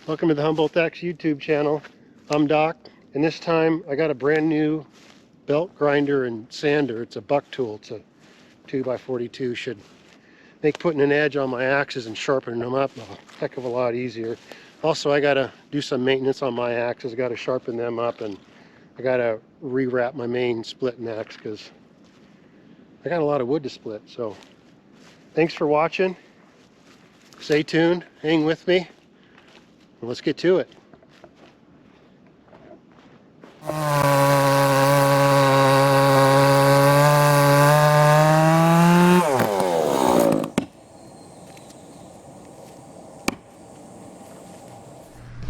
Welcome to the Humboldt Axe YouTube channel. I'm Doc, and this time I got a brand new belt grinder and sander. It's a Bucktool. It's a 2x42. Should make putting an edge on my axes and sharpening them up a heck of a lot easier. Also, I got to do some maintenance on my axes. I got to sharpen them up, and I got to rewrap my main splitting axe because I got a lot of wood to split. So thanks for watching. Stay tuned. Hang with me. Let's get to it. I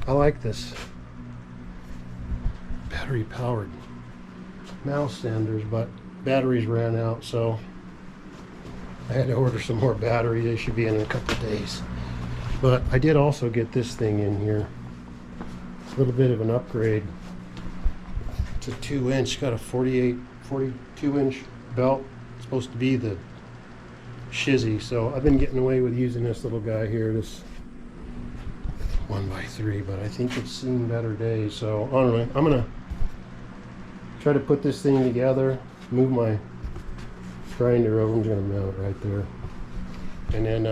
like this battery powered mouse sanders, but batteries ran out, so I had to order some more batteries. They should be in a couple of days. But I did also get this thing in here. A little bit of an upgrade. It's a 2-inch, got a 42-inch belt. It's supposed to be the shizzy, so I've been getting away with using this little guy here, this 1x3, but I think it's seen better days. So anyway, I'm gonna try to put this thing together, move my grinder over. I'm just gonna mount it right there, and then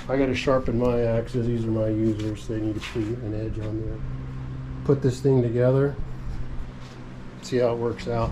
I got to sharpen my axes. These are my users. They need to put an edge on there. Put this thing together. See how it works out.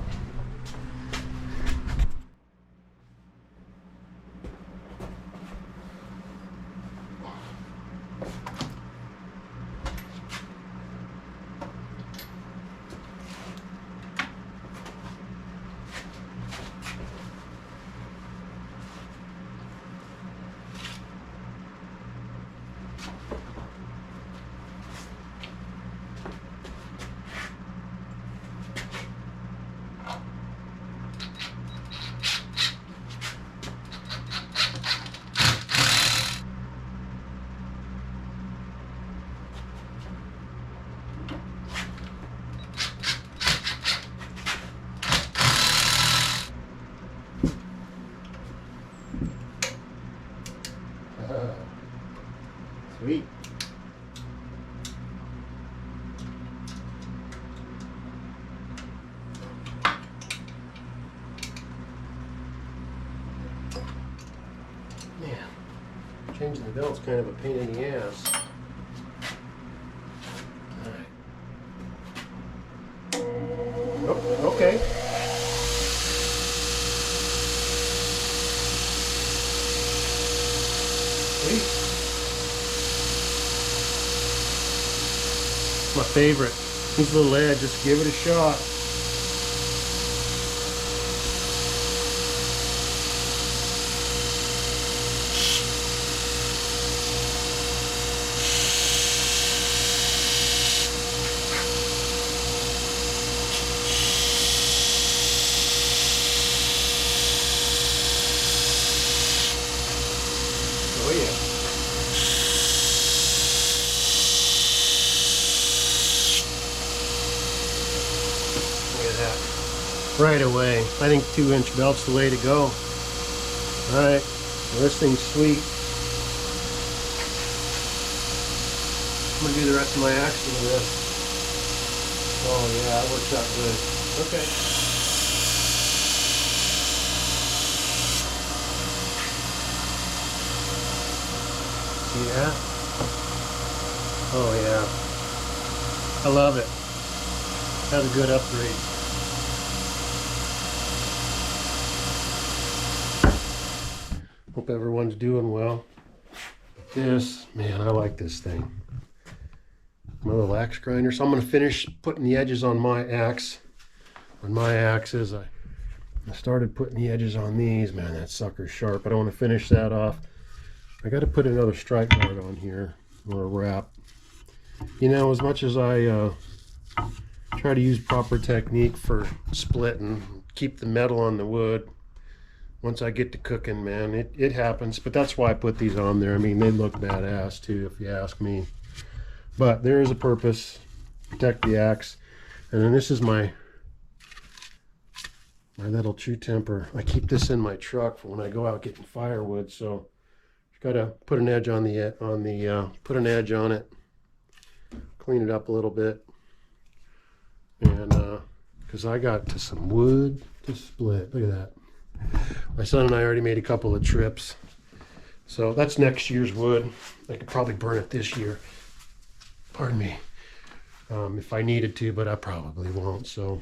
Sweet. Man, changing the belt's kind of a pain in the ass. All right. Oh, okay. Sweet. My favorite. This little edge, just give it a shot. Oh yeah. Right away. I think 2-inch belt's the way to go. Alright, well, this thing's sweet. I'm going to do the rest of my axing with this. Oh yeah, that works out good. Okay. See that? Oh yeah. I love it. That's a good upgrade. Hope everyone's doing well. This, man, I like this thing. My little axe grinder. So I'm going to finish putting the edges on my axe. On my axes, I started putting the edges on these. Man, that sucker's sharp. I don't want to finish that off. I got to put another strike guard on here, or a wrap. You know, as much as I try to use proper technique for splitting, keep the metal on the wood, once I get to cooking, man, it happens. But that's why I put these on there. I mean, they look badass too, if you ask me. But there is a purpose. Protect the axe. And then this is my little true temper. I keep this in my truck for when I go out getting firewood. So got to put an edge on put an edge on it. clean it up a little bit. And because I got to some wood to split. Look at that. My son and I already made a couple of trips. So that's next year's wood. I could probably burn it this year. Pardon me. If I needed to, but I probably won't. So,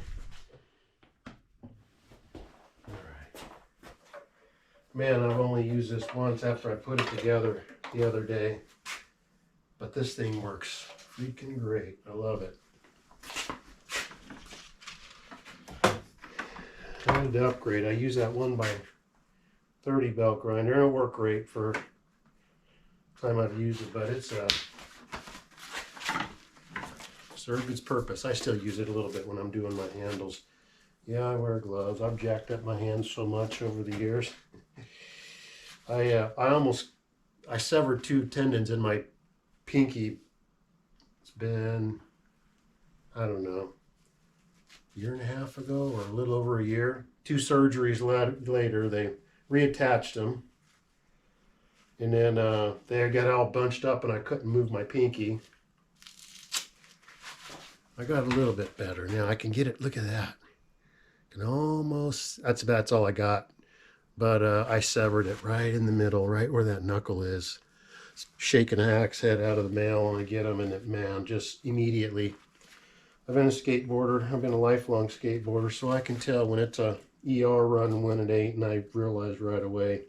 all right. Man, I've only used this once after I put it together the other day. But this thing works freaking great. I love it. I had to upgrade. I use that 1x30 belt grinder. It'll work great for the time I've used it, but it's served its purpose. I still use it a little bit when I'm doing my handles. Yeah, I wear gloves. I've jacked up my hands so much over the years. I severed 2 tendons in my pinky. It's been, I don't know, a year and a half ago or a little over a year. 2 surgeries later, they reattached them. And then they got all bunched up and I couldn't move my pinky. I got a little bit better. Now I can get it. Look at that. Can almost, that's all I got. But I severed it right in the middle, right where that knuckle is. Shaking an axe head out of the mail when I get them, and it, man, just immediately. I've been a skateboarder. I've been a lifelong skateboarder, so I can tell when it's a ER run and when it ain't, and I realized right away.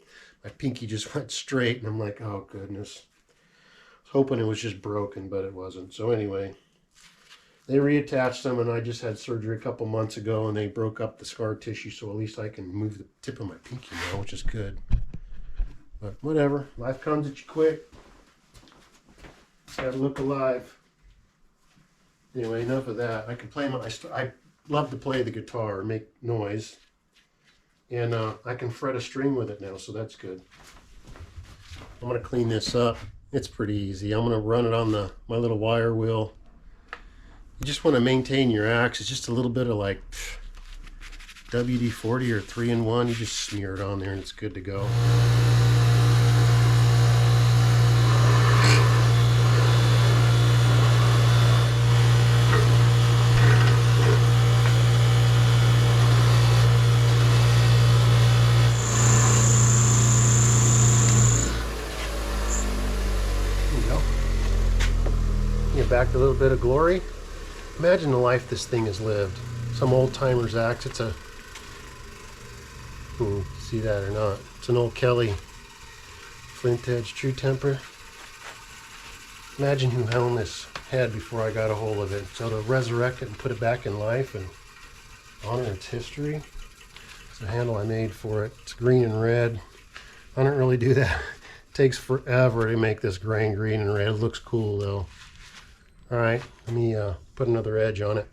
My pinky just went straight, and I'm like, oh, goodness. I was hoping it was just broken, but it wasn't. So anyway, they reattached them, and I just had surgery a couple months ago, and they broke up the scar tissue, so at least I can move the tip of my pinky now, which is good. But whatever. Life comes at you quick. Gotta look alive. Anyway, enough of that. I can play I love to play the guitar, make noise. And I can fret a string with it now, so that's good. I'm going to clean this up. It's pretty easy. I'm going to run it on my little wire wheel. You just want to maintain your axe. It's just a little bit of like WD-40 or 3-in-1. You just smear it on there and it's good to go. Back to a little bit of glory. Imagine the life this thing has lived. Some old timer's axe. It's a, see that or not? It's an old Kelly flint edge true temper. Imagine who owned this head before I got a hold of it. So to resurrect it and put it back in life and honor its history. It's a handle I made for it. It's green and red. I don't really do that. It takes forever to make this grain green and red. It looks cool though. All right, let me put another edge on it.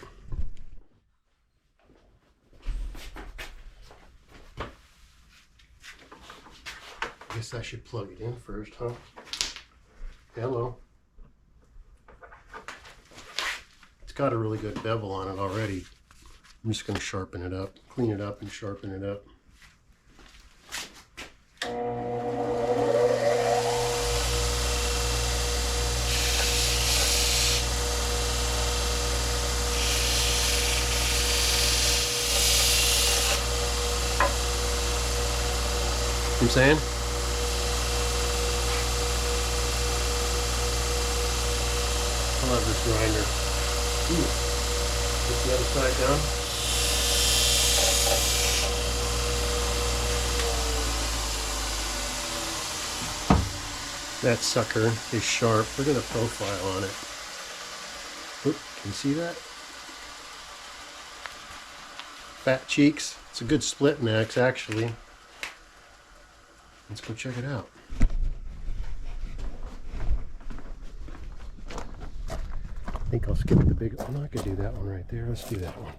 Guess I should plug it in first, huh? Hello. It's got a really good bevel on it already. I'm just going to sharpen it up, clean it up and sharpen it up. I'm saying? I love this grinder. Ooh. Put the other side down. That sucker is sharp. Look at the profile on it. Oop, can you see that? Fat cheeks. It's a good splitting axe actually. Let's go check it out. I think I'll skip the big one. I could do that one right there. Let's do that one.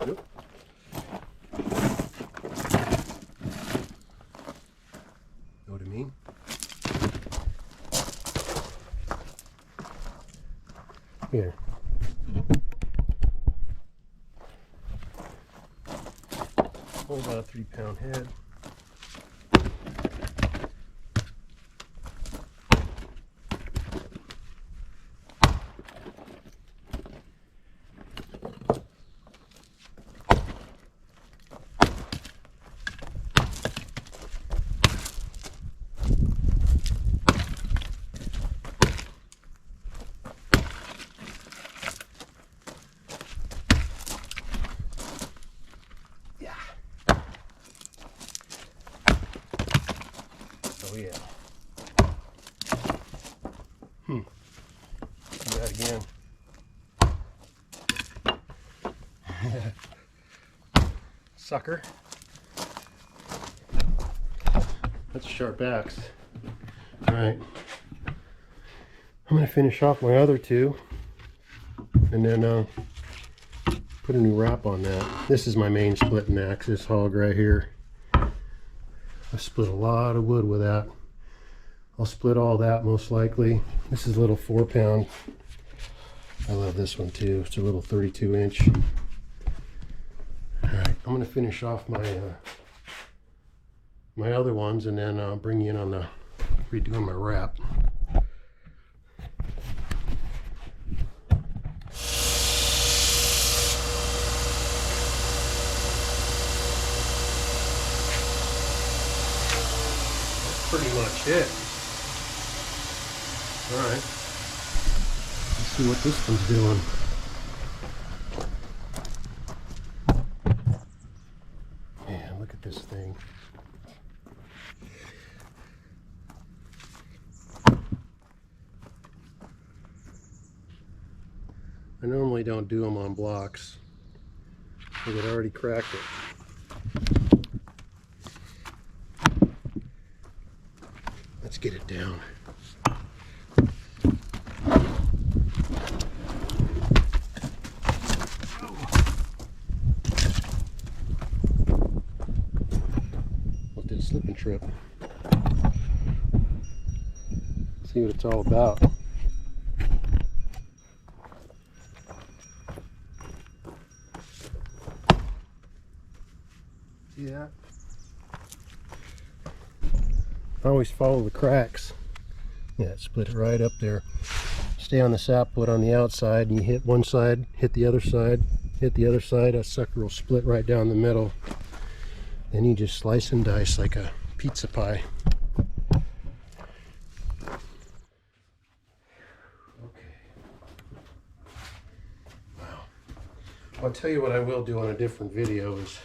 Nope. Know what I mean? Here. About a 3-pound head. Oh yeah. Do that again. Sucker. That's a sharp axe. Alright. I'm going to finish off my other two and then put a new wrap on that. This is my main splitting axe, this hog right here. I've split a lot of wood with that. I'll split all that most likely. This is a little 4-pound. I love this one too. It's a little 32-inch. Alright, I'm going to finish off my my other ones and then I'll bring you in on the redoing my wrap. That's pretty much it. Alright. Let's see what this one's doing. Man, look at this thing. I normally don't do them on blocks, but it already cracked it. Let's get it down. What did a slip and trip? See what it's all about. See that? I always follow the cracks. Yeah, split it right up there. Stay on the sapwood on the outside, and you hit one side, hit the other side, hit the other side. That sucker will split right down the middle. Then you just slice and dice like a pizza pie. Okay. Wow. I'll tell you what I will do on a different video is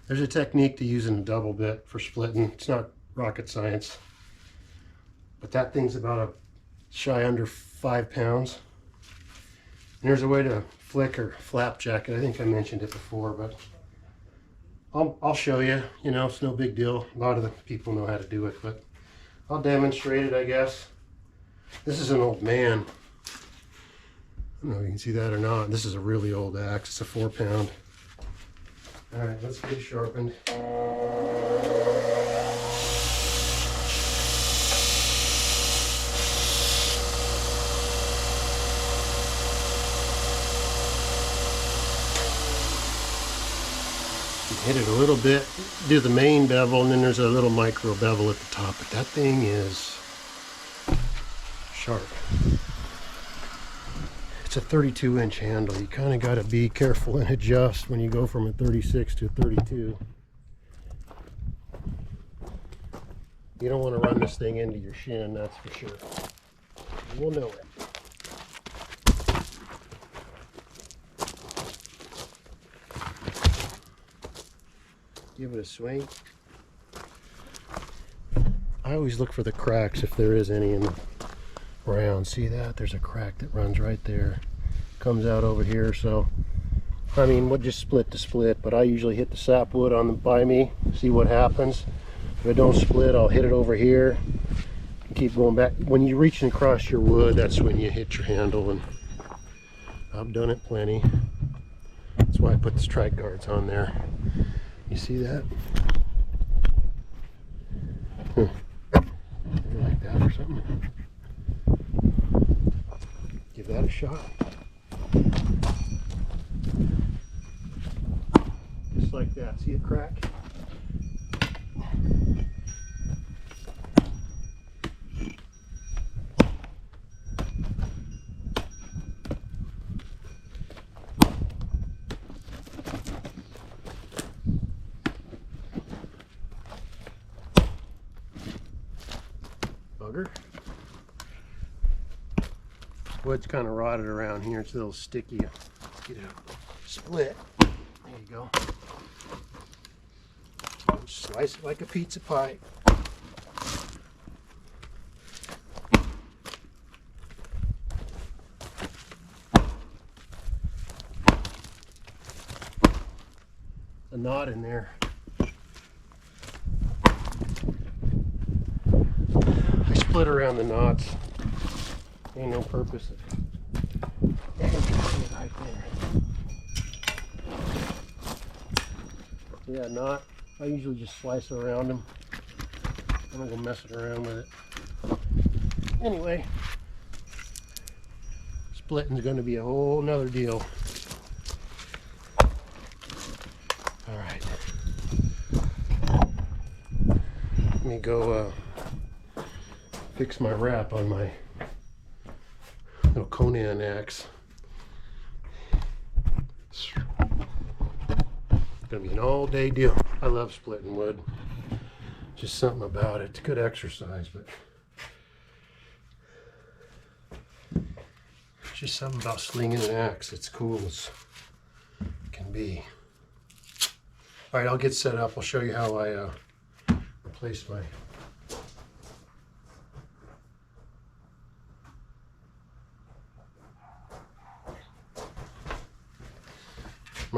there's a technique to using a double bit for splitting. It's not rocket science, but that thing's about a shy under 5 pounds. And there's a way to flick or flapjack it. I think I mentioned it before, but I'll show you. You know, it's no big deal. A lot of the people know how to do it, but I'll demonstrate it, I guess. This is an old Mann. I don't know if you can see that or not. This is a really old axe. It's a 4-pound. All right, let's get it sharpened. Hit it a little bit, do the main bevel, and then there's a little micro bevel at the top, but that thing is sharp. It's a 32-inch handle. You kind of got to be careful and adjust when you go from a 36 to a 32. You don't want to run this thing into your shin, that's for sure. We'll know it. Give it a swing. I always look for the cracks if there is any in the round. See that? There's a crack that runs right there. Comes out over here, so I mean, we'll just split to split, but I usually hit the sapwood on the by me, see what happens. If it don't split, I'll hit it over here. Keep going back. When you're reaching across your wood, that's when you hit your handle, and I've done it plenty. That's why I put the strike guards on there. You see that? Like that or something. Give that a shot. Just like that. See it crack? Bugger. Wood's kind of rotted around here. It's a little sticky. Let's get it split. There you go. Slice it like a pizza pie. knot in there. I split around the knots. Ain't no purpose. Right there. Yeah, knot. I usually just slice around them. I'm gonna go messing around with it. Anyway, splitting is going to be a whole nother deal. All right, let me go fix my wrap on my little Conan axe. It's gonna be an all-day deal. I love splitting wood. Just something about it. It's good exercise, but just something about slinging an axe. It's cool as it can be. All right, I'll get set up. I'll show you how I replace my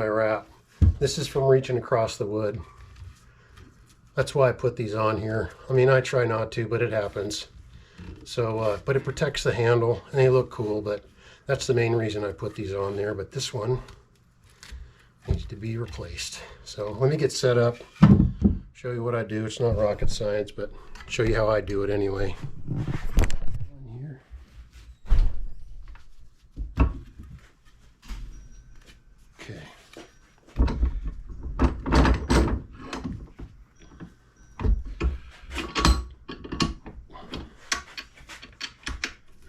wrap. This is from reaching across the wood. That's why I put these on here. I mean, I try not to, but it happens. So, but it protects the handle, and they look cool, but that's the main reason I put these on there. But this one needs to be replaced. So let me get set up, show you what I do. It's not rocket science, but show you how I do it anyway. Here. Okay.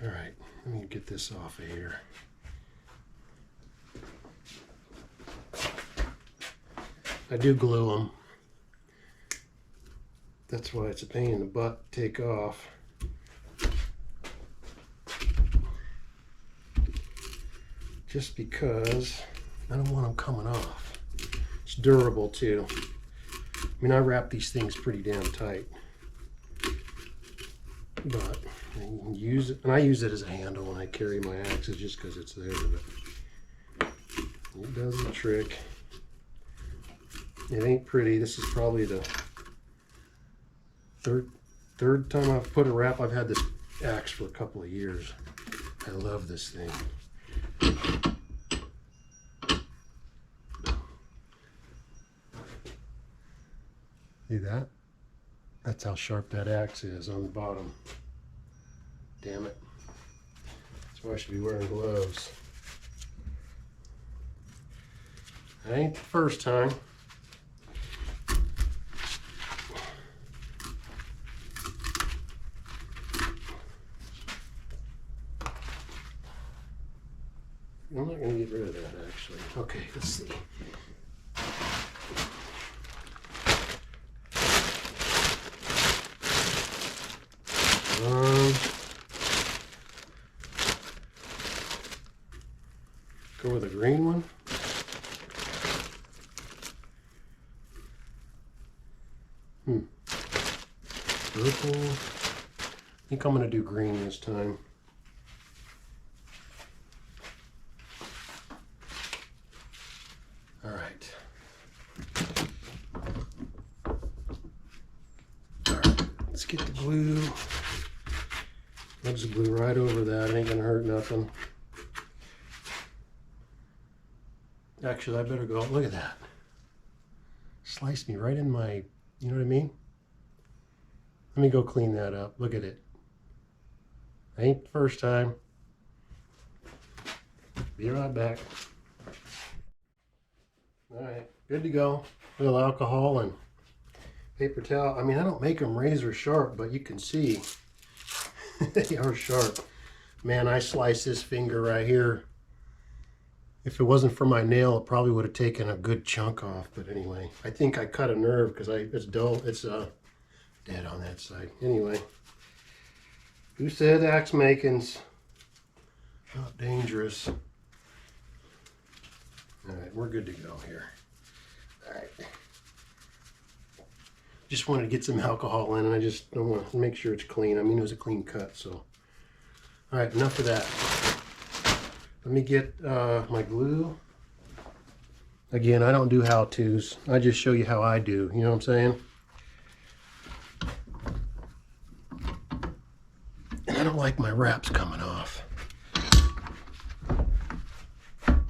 All right, let me get this off of here. I do glue them. That's why it's a pain in the butt to take off. Just because I don't want them coming off. It's durable too. I mean, I wrap these things pretty damn tight. But you can use it, and I use it as a handle when I carry my axes just because it's there. But it does the trick. It ain't pretty. This is probably the third time I've put a wrap. I've had this axe for a couple of years. I love this thing. See that? That's how sharp that axe is on the bottom. Damn it. That's why I should be wearing gloves. That ain't the first time. I'm not going to get rid of that actually. Okay, let's see. Go with a green one. Purple. I think I'm going to do green this time. All right. All right, let's get the glue. Let's glue right over that. It ain't gonna hurt nothing. Actually, I better go. Look at that. Sliced me right in my, you know what I mean? Let me go clean that up. Look at it. Ain't the first time. Be right back. All right, good to go. A little alcohol and paper towel. I mean, I don't make them razor sharp, but you can see they are sharp. Man, I sliced this finger right here. If it wasn't for my nail, it probably would have taken a good chunk off. But anyway, I think I cut a nerve because it's dull. It's dead on that side. Anyway, who said axe making's not dangerous? All right, we're good to go here. All right. Just wanted to get some alcohol in, and I just don't want to make sure it's clean. I mean, it was a clean cut, so. All right, enough of that. Let me get my glue. Again, I don't do how-tos. I just show you how I do. You know what I'm saying? And I don't like my wraps coming off.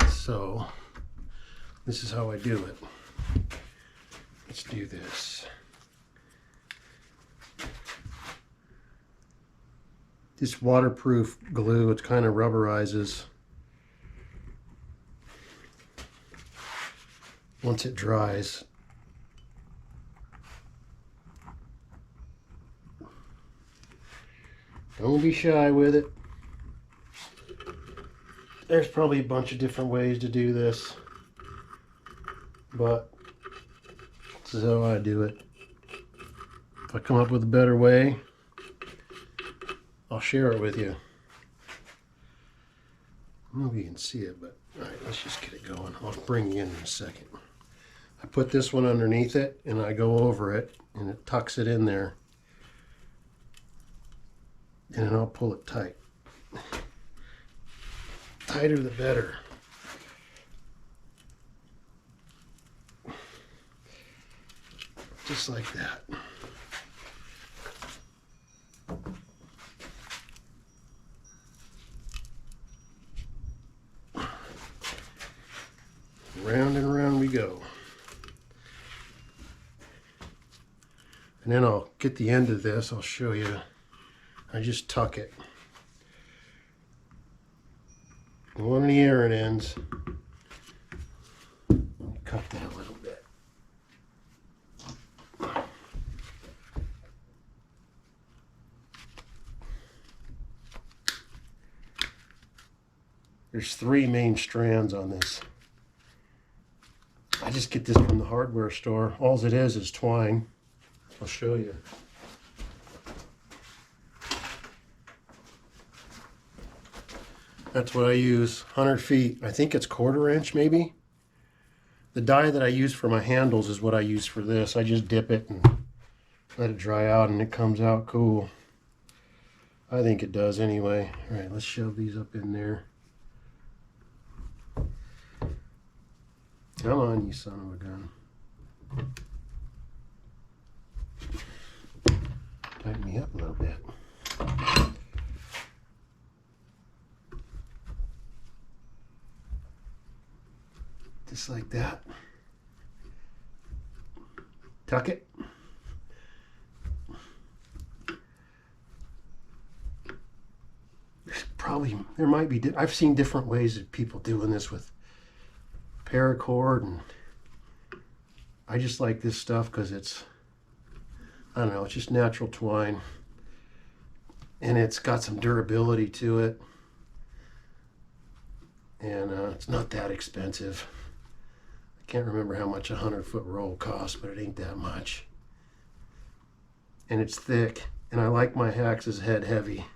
So, this is how I do it. Let's do this. This waterproof glue, it kind of rubberizes. Once it dries. Don't be shy with it. There's probably a bunch of different ways to do this, but this is how I do it. If I come up with a better way, I'll share it with you. I don't know if you can see it, but all right, let's just get it going. I'll bring you in a second. I put this one underneath it and I go over it and it tucks it in there. And then I'll pull it tight. Tighter the better. Just like that. Round and round we go. And then I'll get the end of this, I'll show you. I just tuck it. One of the errant ends. Cut that a little bit. There's 3 main strands on this. I just get this from the hardware store. All it is twine. I'll show you. That's what I use, 100 feet. I think it's 1/4 inch maybe. The dye that I use for my handles is what I use for this. I just dip it and let it dry out and it comes out cool. I think it does anyway. All right, let's shove these up in there. Come on, you son of a gun. Tighten me up a little bit. Just like that. Tuck it. There might be, I've seen different ways of people doing this with paracord, and I just like this stuff because it's, I don't know, it's just natural twine and it's got some durability to it, and it's not that expensive. I can't remember how much a 100-foot roll costs, but it ain't that much. And it's thick, and I like my axe's head heavy,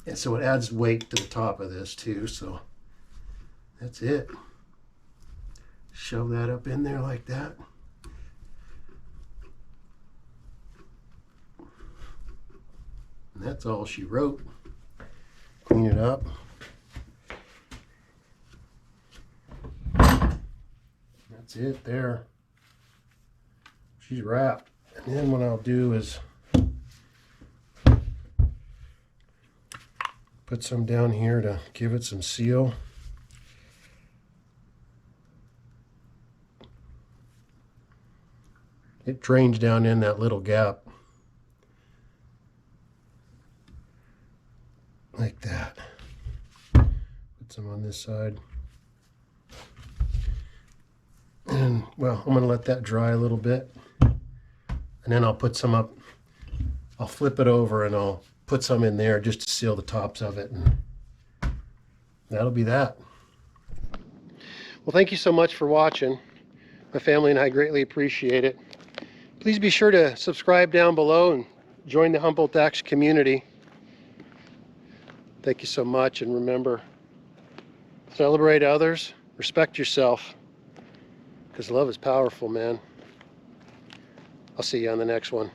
and so it adds weight to the top of this too. So that's it. Shove that up in there like that. And that's all she wrote. Clean it up. That's it there. She's wrapped. And then what I'll do is put some down here to give it some seal. It drains down in that little gap. Like that. Put some on this side. And, well, I'm going to let that dry a little bit. And then I'll put some up. I'll flip it over and I'll put some in there just to seal the tops of it. And that'll be that. Well, thank you so much for watching. My family and I greatly appreciate it. Please be sure to subscribe down below and join the Humboldt Axe community. Thank you so much, and remember, celebrate others, respect yourself, because love is powerful, man. I'll see you on the next one.